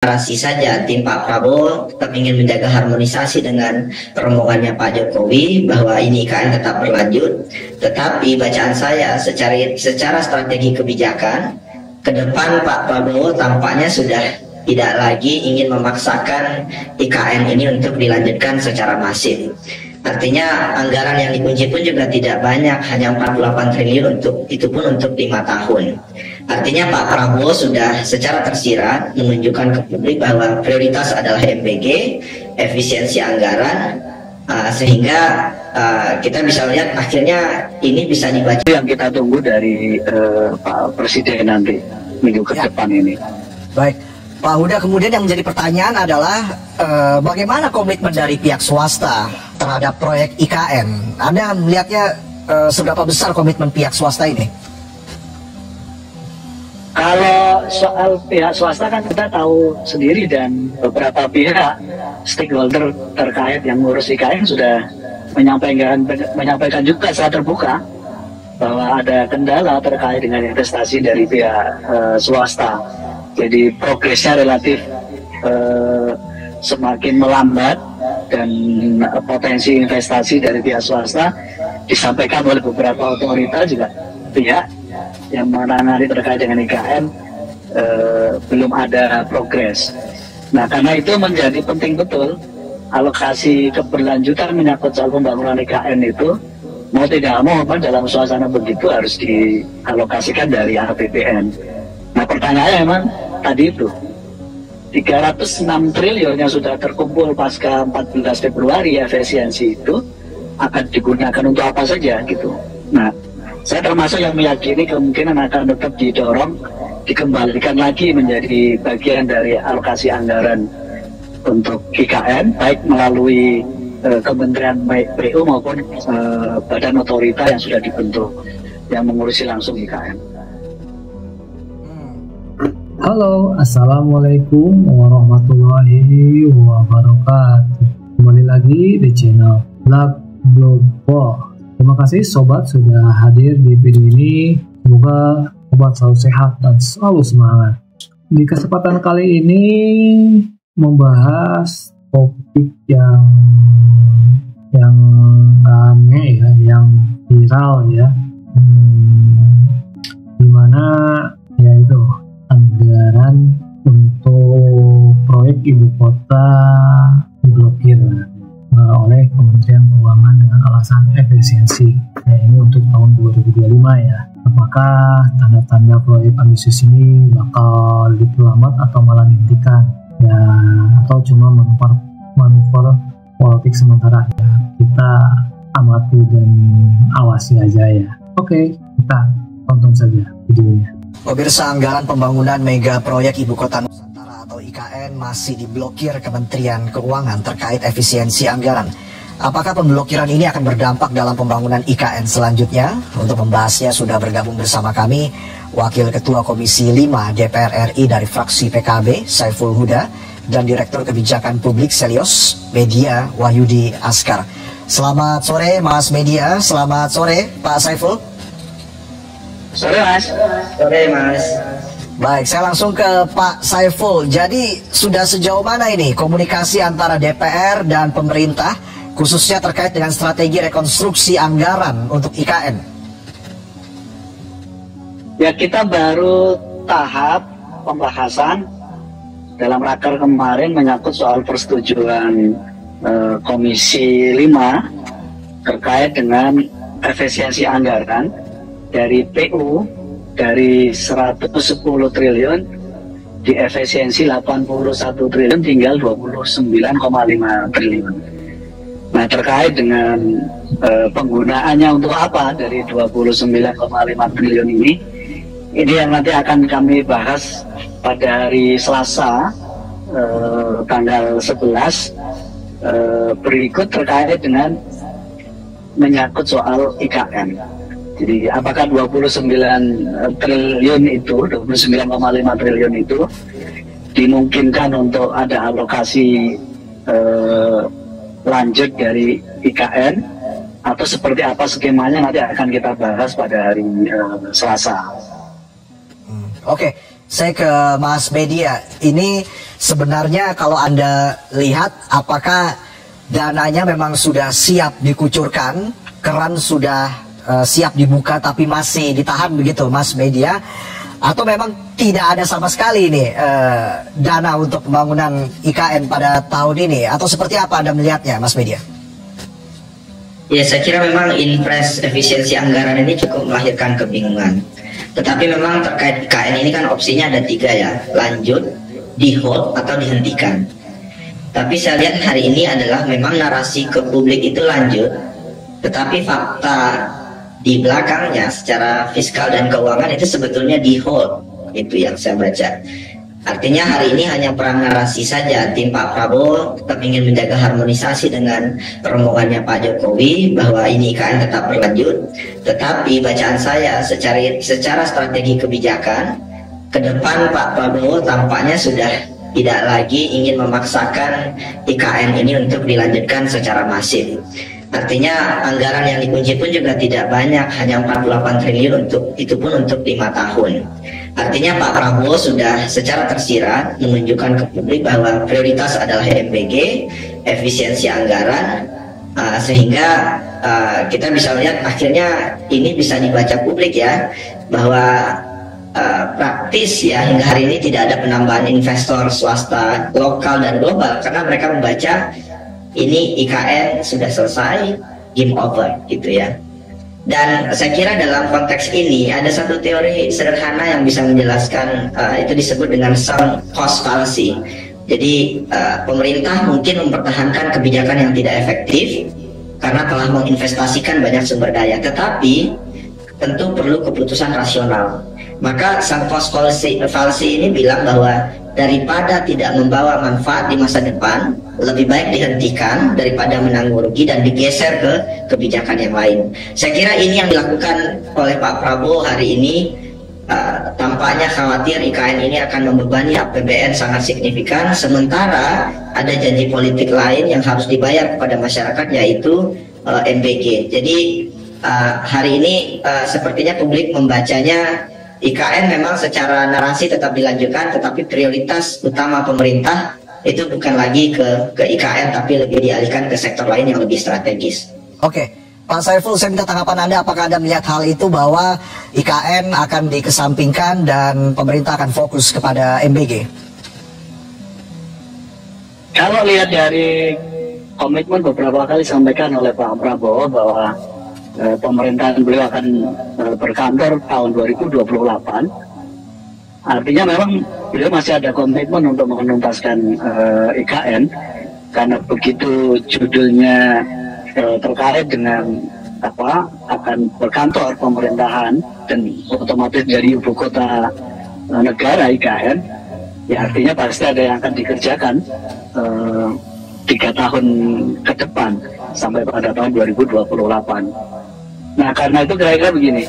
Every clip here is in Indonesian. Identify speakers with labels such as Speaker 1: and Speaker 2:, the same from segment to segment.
Speaker 1: narasi saja tim Pak Prabowo tetap ingin menjaga harmonisasi dengan rombongannya Pak Jokowi bahwa ini IKN tetap berlanjut. Tetapi bacaan saya secara strategi kebijakan ke depan Pak Prabowo tampaknya sudah tidak lagi ingin memaksakan IKN ini untuk dilanjutkan secara masif. Artinya anggaran yang dikunci pun juga tidak banyak, hanya 48 triliun itu pun untuk 5 tahun. Artinya Pak Prabowo sudah secara tersirat menunjukkan ke publik bahwa prioritas adalah MBG, efisiensi anggaran, sehingga kita bisa lihat akhirnya ini bisa dibaca.
Speaker 2: Yang kita tunggu dari Pak Presiden nanti minggu ke depan ini.
Speaker 3: Baik. Pak Huda, kemudian yang menjadi pertanyaan adalah bagaimana komitmen dari pihak swasta terhadap proyek IKN? Anda melihatnya seberapa besar komitmen pihak swasta ini?
Speaker 2: Kalau soal pihak swasta kan kita tahu sendiri, dan beberapa pihak stakeholder terkait yang ngurus IKN sudah menyampaikan juga secara terbuka bahwa ada kendala terkait dengan investasi dari pihak swasta. Jadi progresnya relatif semakin melambat, dan potensi investasi dari pihak swasta disampaikan oleh beberapa otoritas juga pihak yang menangani terkait dengan IKN belum ada progres. Nah, karena itu menjadi penting betul alokasi keberlanjutan menyangkut soal pembangunan IKN itu mau tidak mau dalam suasana begitu harus dialokasikan dari APBN. Nah, pertanyaannya memang tadi itu 306 triliun yang sudah terkumpul pasca 14 Februari efisiensi itu akan digunakan untuk apa saja gitu. Nah, saya termasuk yang meyakini kemungkinan akan tetap didorong dikembalikan lagi menjadi bagian dari alokasi anggaran untuk IKN, baik melalui Kementerian PU maupun badan otorita yang sudah dibentuk yang mengurusi langsung IKN.
Speaker 4: Halo, Assalamualaikum warahmatullahi wabarakatuh. Kembali lagi di channel Vlog Global. Terima kasih sobat sudah hadir di video ini. Semoga sobat selalu sehat dan selalu semangat. Di kesempatan kali ini membahas topik yang rame ya, yang viral ya, dimana yaitu anggaran untuk proyek ibu kota diblokir oleh Kementerian Keuangan dengan alasan efisiensi. Nah, ini untuk tahun 2025 ya. Apakah tanda-tanda proyek ambisius ini bakal diperlambat atau malah dihentikan ya, atau cuma manuver politik sementara ya? Kita amati dan awasi aja ya. Oke, kita tonton saja videonya.
Speaker 3: Pemirsa, anggaran pembangunan mega proyek Ibu Kota Nusantara atau IKN masih diblokir Kementerian Keuangan terkait efisiensi anggaran. Apakah pemblokiran ini akan berdampak dalam pembangunan IKN selanjutnya? Untuk membahasnya sudah bergabung bersama kami Wakil Ketua Komisi 5 DPR RI dari fraksi PKB, Saiful Huda, dan Direktur Kebijakan Publik Selios Media, Wahyudi Askar. Selamat sore Mas Media, selamat sore Pak Saiful.
Speaker 2: Sore Mas.
Speaker 1: Sore Mas.
Speaker 3: Baik, saya langsung ke Pak Saiful. Jadi sudah sejauh mana ini komunikasi antara DPR dan pemerintah, khususnya terkait dengan strategi rekonstruksi anggaran untuk IKN?
Speaker 2: Ya, kita baru tahap pembahasan dalam raker kemarin menyangkut soal persetujuan Komisi 5 terkait dengan efisiensi anggaran dari PU dari 110 triliun di efisiensi 81 triliun tinggal 29,5 triliun. Nah, terkait dengan penggunaannya untuk apa dari 29,5 triliun ini yang nanti akan kami bahas pada hari Selasa tanggal 11 berikut terkait dengan menyangkut soal IKN. Jadi apakah 29 triliun itu, 29,5 triliun itu dimungkinkan untuk ada alokasi lanjut dari IKN, atau seperti apa skemanya nanti akan kita bahas pada hari Selasa.
Speaker 3: Oke, saya ke Mas Media. Ini sebenarnya kalau Anda lihat apakah dananya memang sudah siap dikucurkan, keran sudah siap dibuka tapi masih ditahan begitu Mas Media, atau memang tidak ada sama sekali nih dana untuk pembangunan IKN pada tahun ini, atau seperti apa Anda melihatnya Mas Media?
Speaker 1: Ya, saya kira memang impres efisiensi anggaran ini cukup melahirkan kebingungan. Tetapi memang terkait IKN ini kan opsinya ada 3 ya, lanjut, di hold atau dihentikan. Tapi saya lihat hari ini adalah memang narasi ke publik itu lanjut, tetapi fakta di belakangnya secara fiskal dan keuangan itu sebetulnya di hold, itu yang saya baca. Artinya hari ini hanya perang narasi saja. Tim Pak Prabowo tetap ingin menjaga harmonisasi dengan rombongannya Pak Jokowi bahwa ini IKN tetap berlanjut. Tetapi bacaan saya secara strategi kebijakan ke depan Pak Prabowo tampaknya sudah tidak lagi ingin memaksakan IKN ini untuk dilanjutkan secara masif. Artinya anggaran yang dikunci pun juga tidak banyak, hanya 48 triliun itu pun untuk 5 tahun. Artinya Pak Prabowo sudah secara tersirat menunjukkan ke publik bahwa prioritas adalah MBG, efisiensi anggaran, sehingga kita bisa lihat akhirnya ini bisa dibaca publik ya, bahwa praktis ya hingga hari ini tidak ada penambahan investor swasta lokal dan global karena mereka membaca ini IKN sudah selesai, game over gitu ya. Dan saya kira dalam konteks ini ada satu teori sederhana yang bisa menjelaskan, itu disebut dengan sunk cost fallacy. Jadi pemerintah mungkin mempertahankan kebijakan yang tidak efektif karena telah menginvestasikan banyak sumber daya, tetapi tentu perlu keputusan rasional. Maka sunk cost fallacy ini bilang bahwa daripada tidak membawa manfaat di masa depan, lebih baik dihentikan daripada menanggung rugi dan digeser ke kebijakan yang lain. Saya kira ini yang dilakukan oleh Pak Prabowo hari ini. Tampaknya khawatir IKN ini akan membebani APBN sangat signifikan, sementara ada janji politik lain yang harus dibayar kepada masyarakat, yaitu MBG. Jadi hari ini sepertinya publik membacanya IKN memang secara narasi tetap dilanjutkan, tetapi prioritas utama pemerintah itu bukan lagi ke IKN, tapi lebih dialihkan ke sektor lain yang lebih strategis.
Speaker 3: Oke, Pak Saiful, saya minta tanggapan Anda, apakah Anda melihat hal itu bahwa IKN akan dikesampingkan dan pemerintah akan fokus kepada MBG?
Speaker 2: Kalau lihat dari komitmen beberapa kali disampaikan oleh Pak Prabowo bahwa pemerintahan beliau akan berkantor tahun 2028, artinya memang beliau masih ada komitmen untuk menuntaskan IKN, karena begitu judulnya terkait dengan akan berkantor pemerintahan dan otomatis dari ibu kota negara IKN, ya artinya pasti ada yang akan dikerjakan 3 tahun ke depan sampai pada tahun 2028. Nah, karena itu kira-kira begini,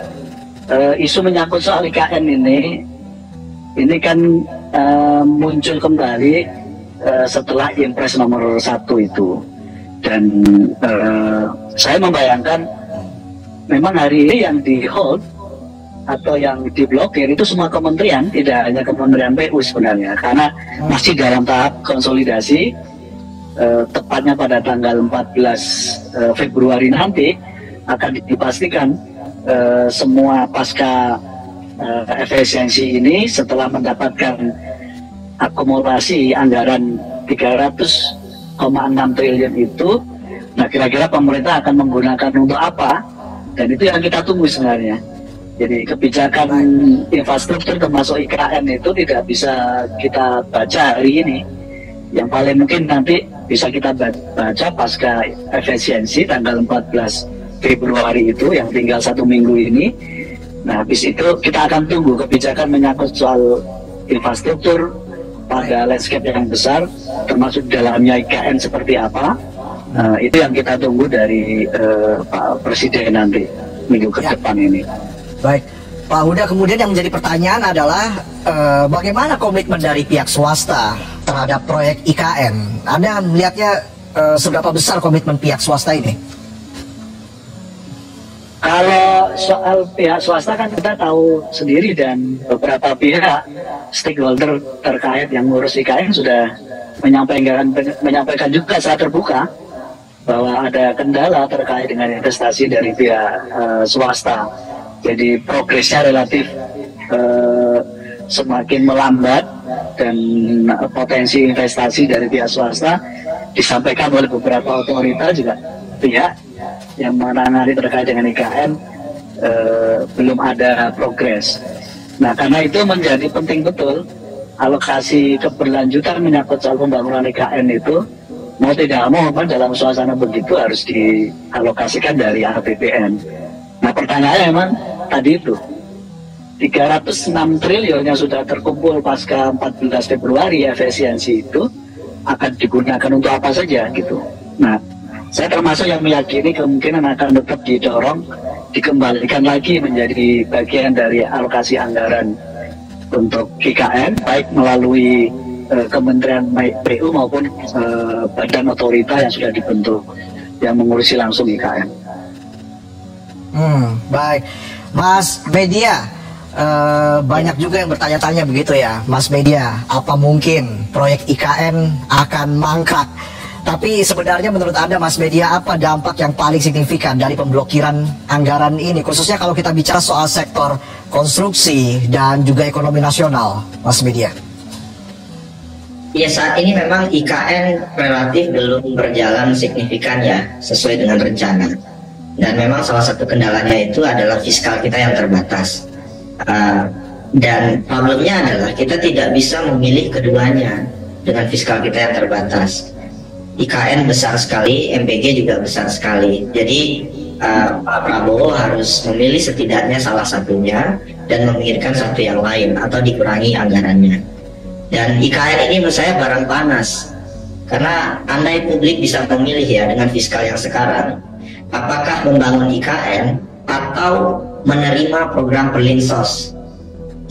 Speaker 2: isu menyangkut soal IKN ini kan muncul kembali setelah Impres nomor 1 itu, dan saya membayangkan memang hari ini yang di hold atau yang diblokir itu semua kementerian, tidak hanya Kementerian PU sebenarnya, karena masih dalam tahap konsolidasi. Tepatnya pada tanggal 14 Februari nanti akan dipastikan semua pasca efisiensi ini setelah mendapatkan akumulasi anggaran 300,6 triliun itu. Nah, kira-kira pemerintah akan menggunakan untuk apa, dan itu yang kita tunggu sebenarnya. Jadi kebijakan infrastruktur termasuk IKN itu tidak bisa kita baca hari ini. Yang paling mungkin nanti bisa kita baca pasca efisiensi tanggal 14 Februari itu, yang tinggal 1 minggu ini. Nah, habis itu kita akan tunggu kebijakan menyangkut soal infrastruktur pada landscape yang besar, termasuk dalamnya IKN seperti apa. Itu yang kita tunggu dari Pak Presiden nanti minggu ke depan ini.
Speaker 3: Baik, Pak Huda, kemudian yang menjadi pertanyaan adalah bagaimana komitmen dari pihak swasta terhadap proyek IKN? Anda melihatnya seberapa besar komitmen pihak swasta ini?
Speaker 2: Kalau soal pihak swasta kan kita tahu sendiri, dan beberapa pihak stakeholder terkait yang ngurus IKN sudah menyampaikan juga secara terbuka bahwa ada kendala terkait dengan investasi dari pihak swasta. Jadi progresnya relatif semakin melambat, dan potensi investasi dari pihak swasta disampaikan oleh beberapa otorita juga pihak yang menangani terkait dengan IKN belum ada progres. Nah, karena itu menjadi penting betul alokasi keberlanjutan menyangkut soal pembangunan IKN itu, mau tidak mau dalam suasana begitu harus dialokasikan dari APBN. Nah, pertanyaannya memang tadi itu 306 triliun yang sudah terkumpul pasca 14 Februari efisiensi itu akan digunakan untuk apa saja gitu. Nah, saya termasuk yang meyakini kemungkinan akan tetap didorong dikembalikan lagi menjadi bagian dari alokasi anggaran untuk IKN, baik melalui Kementerian PU maupun badan otorita yang sudah dibentuk yang mengurusi langsung IKN.
Speaker 3: Baik, Mas Media, banyak juga yang bertanya-tanya begitu ya, Mas Media, apa mungkin proyek IKN akan mangkrak? Tapi sebenarnya menurut Anda, Mas Media, apa dampak yang paling signifikan dari pemblokiran anggaran ini, khususnya kalau kita bicara soal sektor konstruksi dan juga ekonomi nasional, Mas Media?
Speaker 1: Ya, saat ini memang IKN relatif belum berjalan signifikan ya, sesuai dengan rencana. Dan memang salah satu kendalanya itu adalah fiskal kita yang terbatas. Dan problemnya adalah kita tidak bisa memilih keduanya dengan fiskal kita yang terbatas. IKN besar sekali, MPG juga besar sekali. Jadi Pak Prabowo harus memilih setidaknya salah satunya dan memikirkan satu yang lain atau dikurangi anggarannya. Dan IKN ini menurut saya barang panas, karena andai publik bisa memilih ya dengan fiskal yang sekarang, apakah membangun IKN atau menerima program perlinsos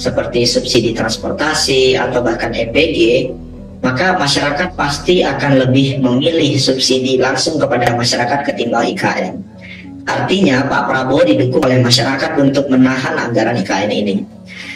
Speaker 1: seperti subsidi transportasi atau bahkan MPG, maka masyarakat pasti akan lebih memilih subsidi langsung kepada masyarakat ketimbang IKN. Artinya Pak Prabowo didukung oleh masyarakat untuk menahan anggaran IKN ini.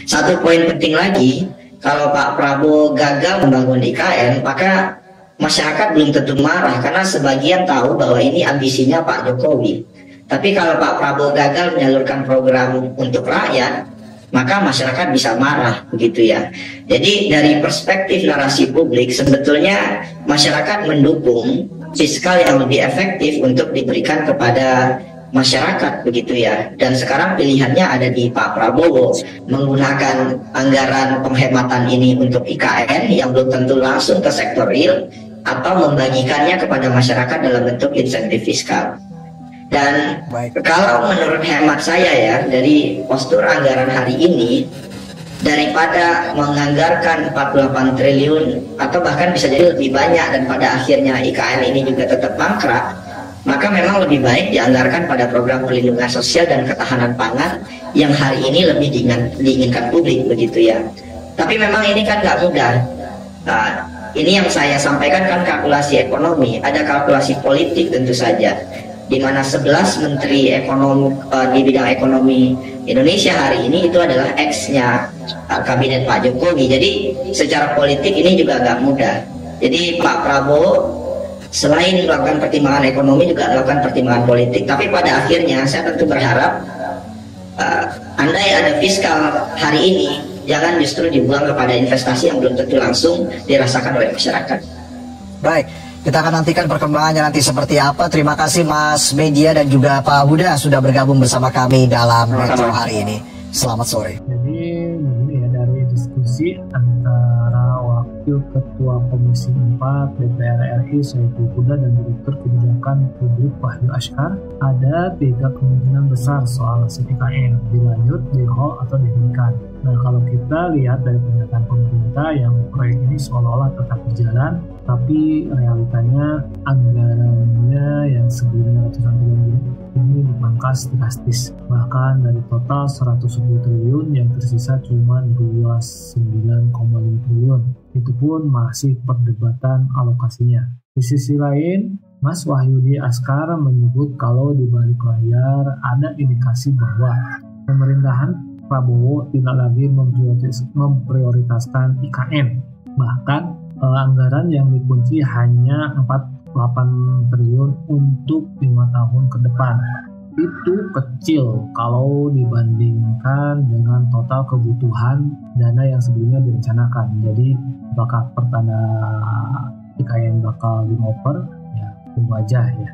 Speaker 1: Satu poin penting lagi, kalau Pak Prabowo gagal membangun IKN, maka masyarakat belum tentu marah karena sebagian tahu bahwa ini ambisinya Pak Jokowi. Tapi kalau Pak Prabowo gagal menyalurkan program untuk rakyat, maka masyarakat bisa marah, begitu ya. Jadi dari perspektif narasi publik, sebetulnya masyarakat mendukung fiskal yang lebih efektif untuk diberikan kepada masyarakat, begitu ya. Dan sekarang pilihannya ada di Pak Prabowo, menggunakan anggaran penghematan ini untuk IKN yang belum tentu langsung ke sektor real, atau membagikannya kepada masyarakat dalam bentuk insentif fiskal. Dan kalau menurut hemat saya ya, dari postur anggaran hari ini, daripada menganggarkan 48 triliun atau bahkan bisa jadi lebih banyak dan pada akhirnya IKN ini juga tetap mangkrak, maka memang lebih baik dianggarkan pada program perlindungan sosial dan ketahanan pangan yang hari ini lebih diinginkan publik, begitu ya. Tapi memang ini kan nggak mudah. Nah, ini yang saya sampaikan kan kalkulasi ekonomi, ada kalkulasi politik tentu saja, di mana 11 menteri ekonomi di bidang ekonomi Indonesia hari ini itu adalah ex-nya kabinet Pak Jokowi. Jadi secara politik ini juga nggak mudah. Jadi Pak Prabowo selain melakukan pertimbangan ekonomi juga melakukan pertimbangan politik. Tapi pada akhirnya saya tentu berharap andai ada fiskal hari ini, jangan justru dibuang kepada investasi yang belum tentu langsung dirasakan oleh masyarakat.
Speaker 3: Baik, kita akan nantikan perkembangannya nanti seperti apa. Terima kasih Mas Media dan juga Pak Huda sudah bergabung bersama kami dalam Metro hari ini. Selamat sore.
Speaker 4: Jadi begini ya, dari diskusi antara Wakil Ketua Komisi 4 DPR RI Syaiful Huda dan Direktur Kebijakan Publik Wahyu Ashkar, ada 3 kemungkinan besar soal IKN, dilanjut, di-hold, atau dihentikan. Nah, kalau kita lihat dari pernyataan pemerintah yang proyek ini seolah-olah tetap berjalan, tapi realitanya anggarannya yang sebelumnya ratusan triliun ini dipangkas drastis. Bahkan dari total 110 triliun yang tersisa cuma 29,5 triliun. itu pun masih perdebatan alokasinya. Di sisi lain, Mas Wahyudi Askar menyebut kalau di balik layar ada indikasi bahwa pemerintahan Prabowo tidak lagi memprioritaskan IKN. Bahkan anggaran yang dikunci hanya 48 triliun untuk 5 tahun ke depan. Itu kecil kalau dibandingkan dengan total kebutuhan dana yang sebelumnya direncanakan. Jadi apakah pertanda IKN bakal dioper? Ya tunggu aja ya.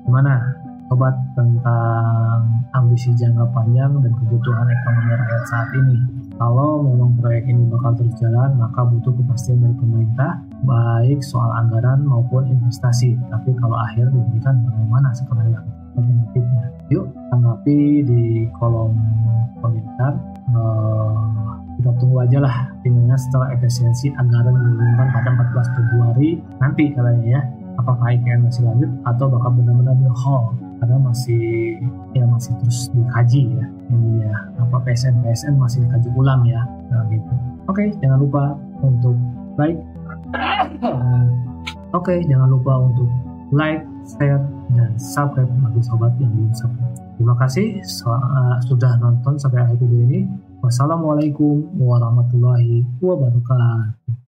Speaker 4: Gimana sobat tentang ambisi jangka panjang dan kebutuhan ekonomi rakyat saat ini? Kalau memang proyek ini bakal terus jalan, maka butuh kepastian dari pemerintah, baik soal anggaran maupun investasi. Tapi kalau akhir diberikan, bagaimana sebenarnya alternatifnya? Yuk, tanggapi di kolom komentar. Kita tunggu aja lah finalnya setelah efisiensi anggaran diumumkan pada 14 Februari nanti katanya ya. Apakah IKN masih lanjut atau bakal benar-benar di hold? Karena masih terus dikaji ya. Ini ya, PSN masih dikaji ulang ya. Nah gitu. Oke, jangan lupa untuk like. Share, dan subscribe bagi sobat yang belum subscribe. Terima kasih sudah nonton sampai akhir video ini. Wassalamualaikum warahmatullahi wabarakatuh.